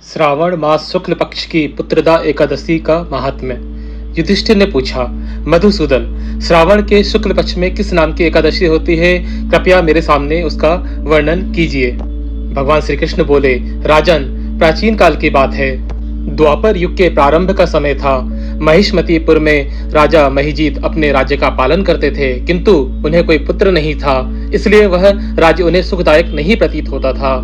श्रावण मास शुक्ल पक्ष की पुत्रदा एकादशी का महात्म्य। युधिष्ठिर ने पूछा, मधुसूदन, श्रावण के शुक्ल पक्ष में किस नाम की एकादशी होती है? कृपया मेरे सामने उसका वर्णन कीजिए। भगवान श्री कृष्ण बोले, राजन, प्राचीन काल की बात है। द्वापर युग के प्रारंभ का समय था। महिष्मतीपुर में राजा महिजीत अपने राज्य का पालन करते थे, किंतु उन्हें कोई पुत्र नहीं था, इसलिए वह राज्य उन्हें सुखदायक नहीं प्रतीत होता था।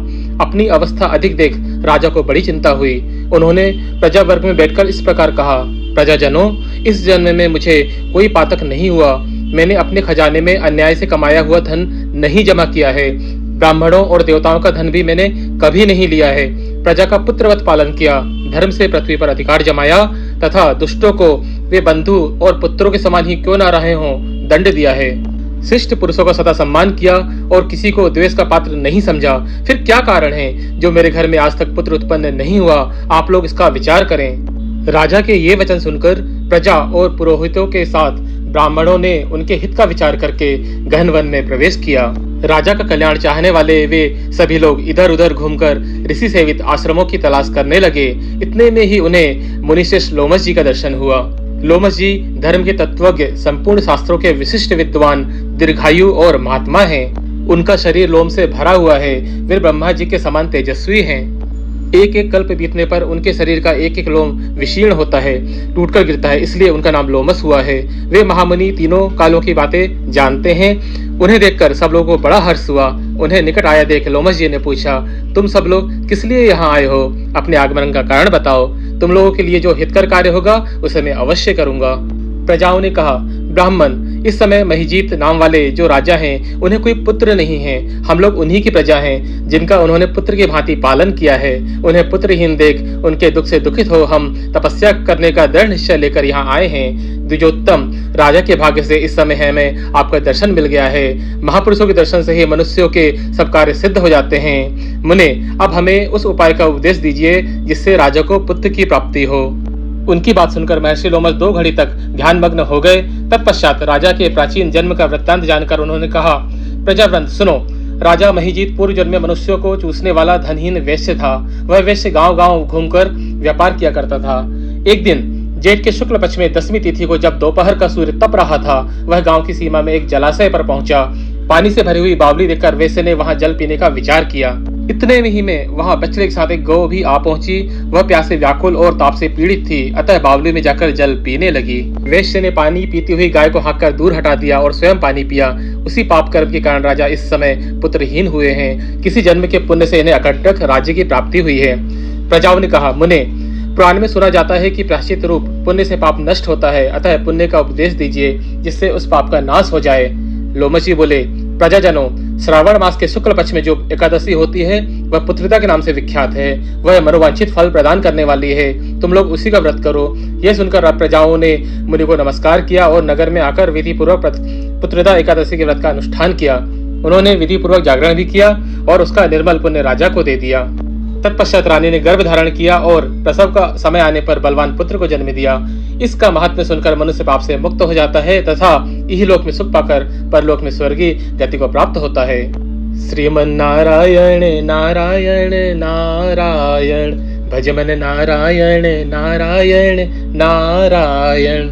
अपनी अवस्था अधिक देख राजा को बड़ी चिंता हुई। उन्होंने प्रजा वर्ग में बैठकर इस प्रकार कहा, प्रजाजनों, इस जन्म में मुझे कोई पातक नहीं हुआ। मैंने अपने खजाने में अन्याय से कमाया हुआ धन नहीं जमा किया है। ब्राह्मणों और देवताओं का धन भी मैंने कभी नहीं लिया है। प्रजा का पुत्रवत पालन किया, धर्म से पृथ्वी पर अधिकार जमाया तथा दुष्टों को वे बंधु और पुत्रों के समान ही क्यों न रहे हों दंड दिया है। शिष्ट पुरुषों का सदा सम्मान किया और किसी को द्वेष का पात्र नहीं समझा। फिर क्या कारण है जो मेरे घर में आज तक पुत्र उत्पन्न नहीं हुआ? आप लोग इसका विचार करें। राजा के ये वचन सुनकर प्रजा और पुरोहितों के साथ ब्राह्मणों ने उनके हित का विचार करके गहन वन में प्रवेश किया। राजा का कल्याण चाहने वाले वे सभी लोग इधर उधर घूमकर ऋषि सेवित आश्रमों की तलाश करने लगे। इतने में ही उन्हें मुनिश्रेष्ठ लोमस जी का दर्शन हुआ। लोमस जी धर्म के तत्वज्ञ, संपूर्ण शास्त्रों के विशिष्ट विद्वान, दीर्घायु और महात्मा हैं। उनका शरीर लोम से भरा हुआ है। वे ब्रह्मा जी के समान तेजस्वी हैं। एक एक कल्प बीतने पर उनके शरीर का एक एक लोम विशीर्ण होता है, टूटकर गिरता है, इसलिए उनका नाम लोमस हुआ है। वे महामुनि तीनों कालों की बातें जानते हैं। उन्हें देखकर सब लोगों को बड़ा हर्ष हुआ। उन्हें निकट आया देख लोमस जी ने पूछा, तुम सब लोग किस लिए यहाँ आए हो? अपने आगमन का कारण बताओ। तुम लोगों के लिए जो हितकर कार्य होगा उसे मैं अवश्य करूंगा। प्रजाओं ने कहा, ब्राह्मण, इस समय महिजीत नाम वाले जो राजा हैं उन्हें कोई पुत्र नहीं है। हम लोग उन्हीं की प्रजा हैं जिनका उन्होंने पुत्र की भांति पालन किया है। उन्हें पुत्रहीन देख उनके दुख से दुखित हो हम तपस्या करने का दृढ़ निश्चय लेकर यहाँ आए हैं। द्विजोत्तम, राजा के भाग्य से इस समय हमें आपका दर्शन मिल गया है। महापुरुषों के दर्शन से ही मनुष्यों के सब कार्य सिद्ध हो जाते हैं। मुने, अब हमें उस उपाय का उपदेश दीजिए जिससे राजा को पुत्र की प्राप्ति हो। उनकी बात सुनकर महर्षि लोमस 2 घड़ी तक ध्यानमग्न हो गए। तत्पश्चात राजा के प्राचीन जन्म का वृत्तांत जानकर उन्होंने कहा, प्रजावृंद सुनो। राजा महिजीत पूर्व जन्म में मनुष्यों को चूसने वाला धनहीन वैश्य था। वह वैश्य गांव गांव घूमकर व्यापार किया करता था। एक दिन जेठ के शुक्ल पक्ष में 10वीं तिथि को जब दोपहर का सूर्य तप रहा था, वह गांव की सीमा में एक जलाशय पर पहुंचा। पानी से भरी हुई बावली देखकर वैश्य ने वहां जल पीने का विचार किया। इतने में ही में वहां बछड़े के साथ एक गौ भी आ पहुंची। वह प्यास से व्याकुल और ताप से पीड़ित थी, अतः बावली में जाकर जल पीने लगी। वैश्य ने पानी पीती हुई गाय को हाँककर दूर हटा दिया और स्वयं पानी पिया। उसी पाप कर्म के कारण राजा इस समय पुत्रहीन हुए हैं। किसी जन्म के पुण्य से इन्हें अकंटक राज्य की प्राप्ति हुई है। प्रजाओं ने कहा, मुने, पुराण में सुना जाता है कि प्रायश्चित रूप पुण्य से पाप नष्ट होता है, अतः पुण्य का उपदेश दीजिए जिससे उस पाप का नाश हो जाए। लोमस जी बोले, प्रजाजनों, श्रावण मास के शुक्ल पक्ष में जो एकादशी होती है वह पुत्रदा के नाम से विख्यात है। वह मनोवांछित फल प्रदान करने वाली है। तुम लोग उसी का व्रत करो। यह सुनकर प्रजाओं ने मुनि को नमस्कार किया और नगर में आकर विधि पूर्वक पुत्रदा एकादशी के व्रत का अनुष्ठान किया। उन्होंने विधि पूर्वक जागरण भी किया और उसका निर्मल पुण्य राजा को दे दिया। तत्पश्चात रानी ने गर्भ धारण किया और प्रसव का समय आने पर बलवान पुत्र को जन्म दिया। इसका महात्म्य सुनकर मनुष्य पाप से मुक्त हो जाता है तथा इहलोक में सुख पाकर परलोक में स्वर्गीय गति को प्राप्त होता है। श्रीमन नारायण नारायण नारायण, भज मन नारायण नारायण नारायण।